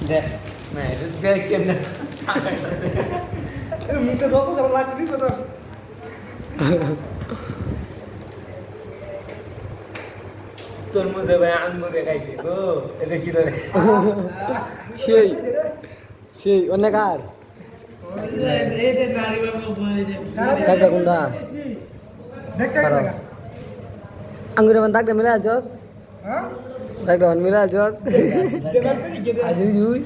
দেখ না এটা দেখ কেমনে মুখটা যত যখন লাগবি কত তোর মুজে ভাই আনমু দেখাইছে গো এটা কি ধরে সেই সেই অনেক আর দাগটা কোনটা আঙ্গুরে মান দাগটা মিলা জস দাগটা মান মিলা জস আজি দুই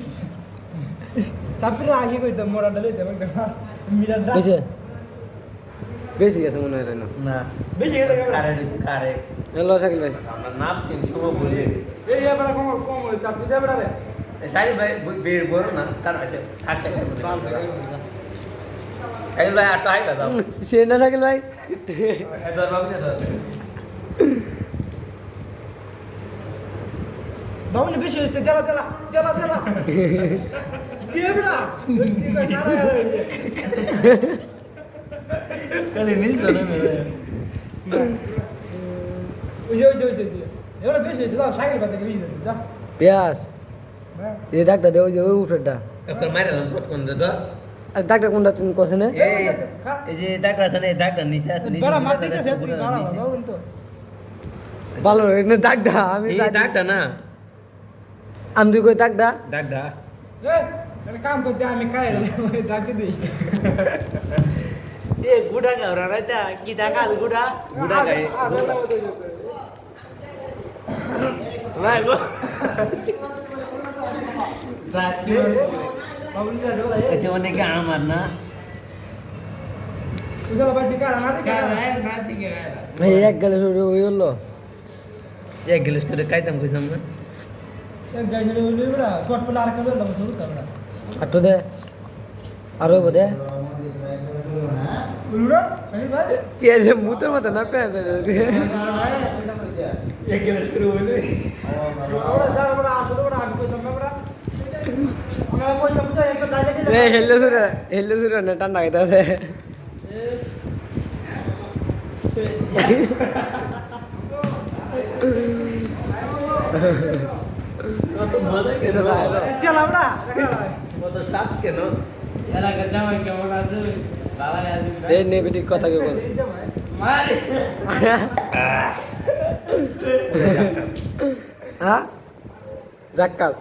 সাপরে আগে কইতাম মোরা ডালে দেব মিরা বেশি বেশি গেছে মনে হয় না না বেশি গেছে কারে দিছে কারে হ্যালো শাকিল ভাই আমরা নাম কিন সময় বলে এই এবার কম কম হইছে আপনি দেব রে সাইল ভাই বের বড় না তার আছে থাকলে সাইল ভাই আটো আইবা দাও সে না শাকিল ভাই এ ধর বাবু না ধর বাবু না বেশি হইছে জ্বালা জ্বালা জ্বালা জ্বালা দেব না ঠিক আছে কালে মিস না মেরে ওই যে এবারে বেশি হইছে দাও সাইকেল বাদে বেশি হইছে যা পেঁয়াজ এই দাগটা দেও যে ওই উঠেটা একবার মাইরালাম শট কোন দে তো আর দাগটা কোনটা তুমি কছে না এই যে দাগটা আছে না এই দাগটা নিচে আছে নিচে বড় মাটি আছে পুরো নিচে ভালো রে দাগটা আমি এই দাগটা না আমি তুই কই দাগটা দাগটা এ কাম করতে আমি কাই দাগ দেই এ গুড়া গাওরা রাইতা কি দাগা গুড়া গুড়া গাই ভাই গো আচ্ছা অনেকে আমার না এই এক গেলে শুরু হই হলো এক গিলাস করে খাইতাম কইতাম না আটো দে আরো বোধে পেঁয়াজের মুতের মতো না পেঁয়াজ এক গিলাস করে হইলে হেললে সুরে না ঠান্ডা খাইতে আছে এই নেগেটিভ কথা কে বল হ্যাঁ জাক্কাস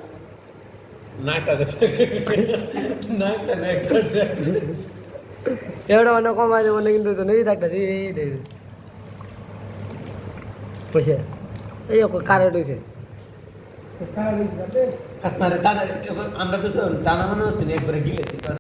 এবারে মানে কমাই দেবো না কিন্তু নেই থাকতে পয়সা এই কারেন্ট হয়েছে আমরা তো টানা মানে হচ্ছে একবারে গিলেছি